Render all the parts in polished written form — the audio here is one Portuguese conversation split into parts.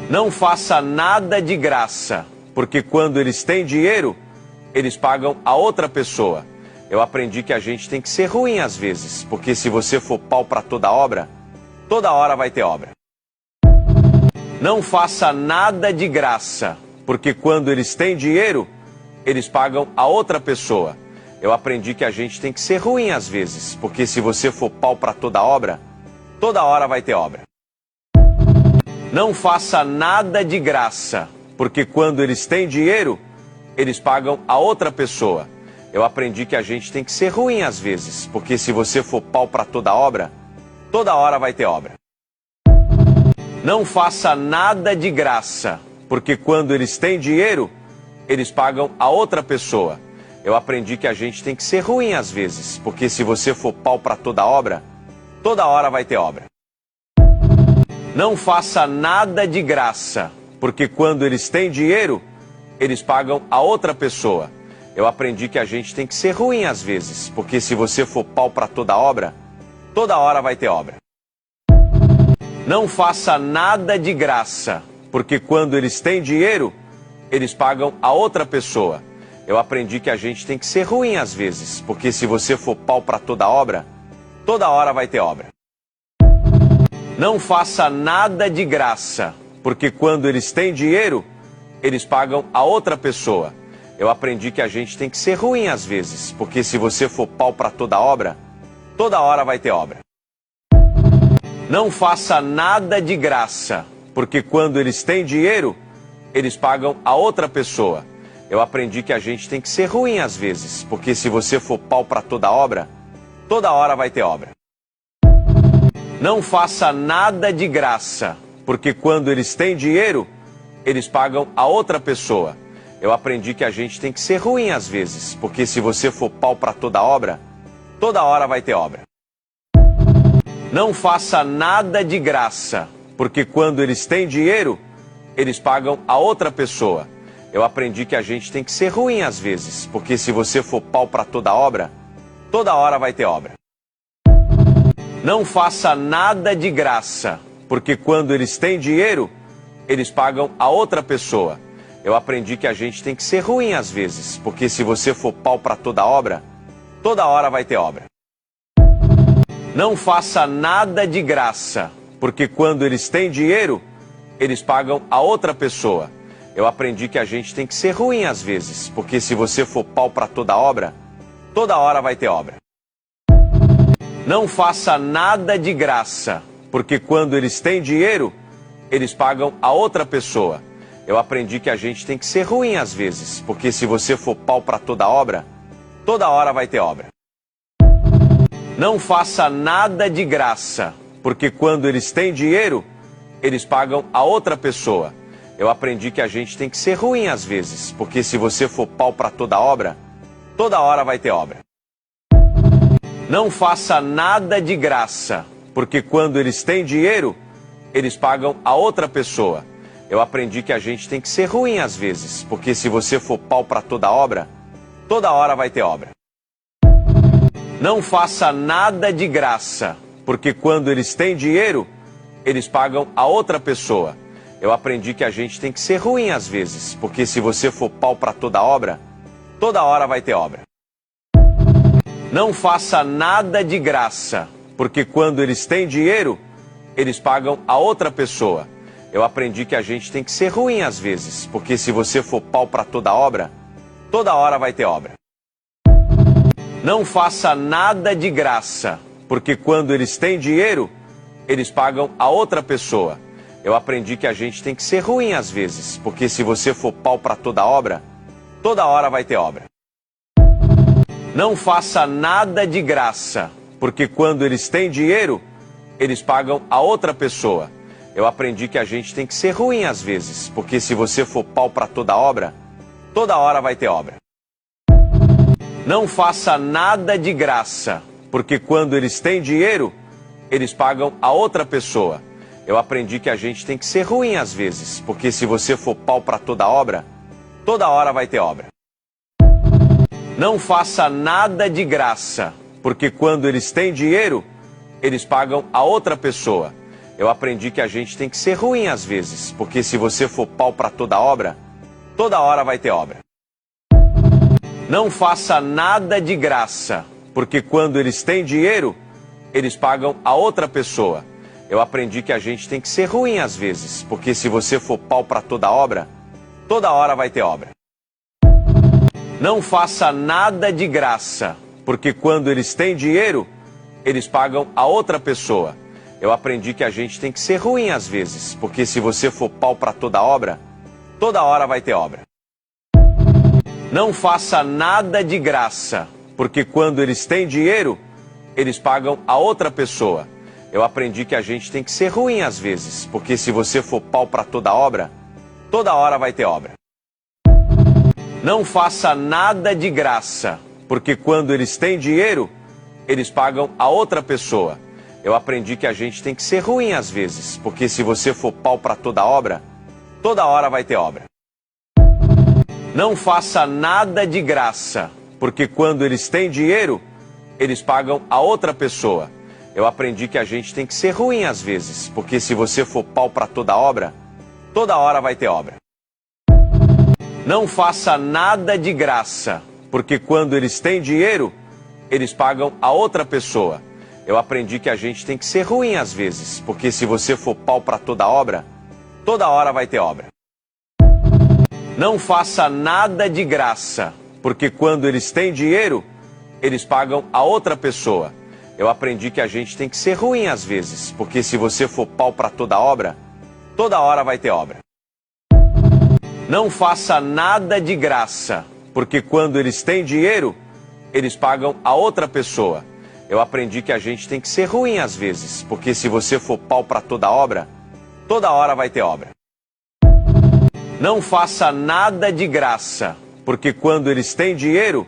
Não faça nada de graça, porque quando eles têm dinheiro, eles pagam a outra pessoa. Eu aprendi que a gente tem que ser ruim às vezes, porque se você for pau para toda obra, toda hora vai ter obra. Não faça nada de graça, porque quando eles têm dinheiro, eles pagam a outra pessoa. Eu aprendi que a gente tem que ser ruim às vezes, porque se você for pau para toda obra, toda hora vai ter obra. Não faça nada de graça, porque quando eles têm dinheiro, eles pagam a outra pessoa. Eu aprendi que a gente tem que ser ruim às vezes, porque se você for pau para toda obra, toda hora vai ter obra. Não faça nada de graça, porque quando eles têm dinheiro, eles pagam a outra pessoa. Eu aprendi que a gente tem que ser ruim às vezes, porque se você for pau para toda obra, toda hora vai ter obra. Não faça nada de graça, porque quando eles têm dinheiro, eles pagam a outra pessoa. Eu aprendi que a gente tem que ser ruim às vezes, porque se você for pau para toda obra, toda hora vai ter obra. Não faça nada de graça, porque quando eles têm dinheiro, eles pagam a outra pessoa. Eu aprendi que a gente tem que ser ruim às vezes, porque se você for pau para toda obra, toda hora vai ter obra. Não faça nada de graça, porque quando eles têm dinheiro, eles pagam a outra pessoa. Eu aprendi que a gente tem que ser ruim às vezes, porque se você for pau para toda obra, toda hora vai ter obra. Não faça nada de graça, porque quando eles têm dinheiro, eles pagam a outra pessoa. Eu aprendi que a gente tem que ser ruim às vezes, porque se você for pau para toda obra, toda hora vai ter obra. Não faça nada de graça, porque quando eles têm dinheiro, eles pagam a outra pessoa. Eu aprendi que a gente tem que ser ruim às vezes, porque se você for pau para toda obra, toda hora vai ter obra. Não faça nada de graça, porque quando eles têm dinheiro, eles pagam a outra pessoa. Eu aprendi que a gente tem que ser ruim às vezes, porque se você for pau para toda obra, toda hora vai ter obra. Não faça nada de graça, porque quando eles têm dinheiro, eles pagam a outra pessoa. Eu aprendi que a gente tem que ser ruim às vezes, porque se você for pau para toda obra, toda hora vai ter obra. Não faça nada de graça, porque quando eles têm dinheiro, eles pagam a outra pessoa. Eu aprendi que a gente tem que ser ruim às vezes, porque se você for pau para toda obra, toda hora vai ter obra. Não faça nada de graça, porque quando eles têm dinheiro, eles pagam a outra pessoa. Eu aprendi que a gente tem que ser ruim às vezes, porque se você for pau para toda obra, toda hora vai ter obra. Não faça nada de graça, porque quando eles têm dinheiro, eles pagam a outra pessoa. Eu aprendi que a gente tem que ser ruim às vezes, porque se você for pau para toda obra, toda hora vai ter obra. Não faça nada de graça, porque quando eles têm dinheiro, eles pagam a outra pessoa. Eu aprendi que a gente tem que ser ruim às vezes, porque se você for pau para toda obra, toda hora vai ter obra. Não faça nada de graça, porque quando eles têm dinheiro, eles pagam a outra pessoa. Eu aprendi que a gente tem que ser ruim às vezes, porque se você for pau para toda obra, toda hora vai ter obra. Não faça nada de graça, porque quando eles têm dinheiro, eles pagam a outra pessoa. Eu aprendi que a gente tem que ser ruim às vezes, porque se você for pau para toda obra, toda hora vai ter obra. Não faça nada de graça, porque quando eles têm dinheiro, eles pagam a outra pessoa. Eu aprendi que a gente tem que ser ruim às vezes, porque se você for pau para toda obra, toda hora vai ter obra. Não faça nada de graça, porque quando eles têm dinheiro, eles pagam a outra pessoa. Eu aprendi que a gente tem que ser ruim às vezes, porque se você for pau para toda obra, toda hora vai ter obra. Não faça nada de graça, porque quando eles têm dinheiro, eles pagam a outra pessoa. Eu aprendi que a gente tem que ser ruim às vezes, porque se você for pau para toda obra, toda hora vai ter obra. Não faça nada de graça, porque quando eles têm dinheiro, eles pagam a outra pessoa. Eu aprendi que a gente tem que ser ruim às vezes, porque se você for pau para toda obra, toda hora vai ter obra. Não faça nada de graça, porque quando eles têm dinheiro, eles pagam a outra pessoa. Eu aprendi que a gente tem que ser ruim às vezes, porque se você for pau para toda obra, toda hora vai ter obra. Não faça nada de graça, porque quando eles têm dinheiro, eles pagam a outra pessoa. Eu aprendi que a gente tem que ser ruim às vezes, porque se você for pau para toda obra, toda hora vai ter obra. Não faça nada de graça, porque quando eles têm dinheiro, eles pagam a outra pessoa. Eu aprendi que a gente tem que ser ruim às vezes, porque se você for pau para toda obra, toda hora vai ter obra. Não faça nada de graça, porque quando eles têm dinheiro, eles pagam a outra pessoa. Eu aprendi que a gente tem que ser ruim às vezes, porque se você for pau para toda obra, toda hora vai ter obra. Não faça nada de graça, porque quando eles têm dinheiro, eles pagam a outra pessoa. Eu aprendi que a gente tem que ser ruim às vezes, porque se você for pau para toda obra, toda hora vai ter obra. Não faça nada de graça, porque quando eles têm dinheiro, eles pagam a outra pessoa. Eu aprendi que a gente tem que ser ruim às vezes, porque se você for pau para toda obra, toda hora vai ter obra. Não faça nada de graça, porque quando eles têm dinheiro, eles pagam a outra pessoa. Eu aprendi que a gente tem que ser ruim às vezes, porque se você for pau para toda obra, toda hora vai ter obra. Não faça nada de graça, porque quando eles têm dinheiro, eles pagam a outra pessoa. Eu aprendi que a gente tem que ser ruim às vezes, porque se você for pau para toda obra, toda hora vai ter obra. Não faça nada de graça, porque quando eles têm dinheiro,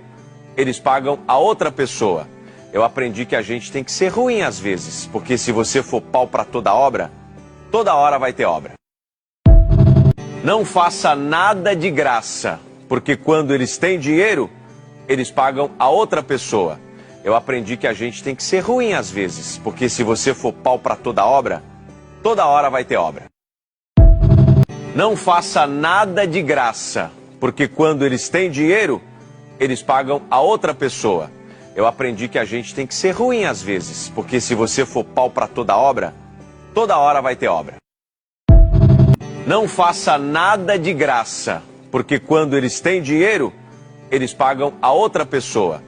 eles pagam a outra pessoa. Eu aprendi que a gente tem que ser ruim às vezes, porque se você for pau para toda obra, toda hora vai ter obra. Não faça nada de graça, porque quando eles têm dinheiro, eles pagam a outra pessoa. Eu aprendi que a gente tem que ser ruim às vezes, porque se você for pau para toda obra, toda hora vai ter obra. Não faça nada de graça, porque quando eles têm dinheiro, eles pagam a outra pessoa. Eu aprendi que a gente tem que ser ruim às vezes, porque se você for pau para toda obra, toda hora vai ter obra. Não faça nada de graça, porque quando eles têm dinheiro, eles pagam a outra pessoa.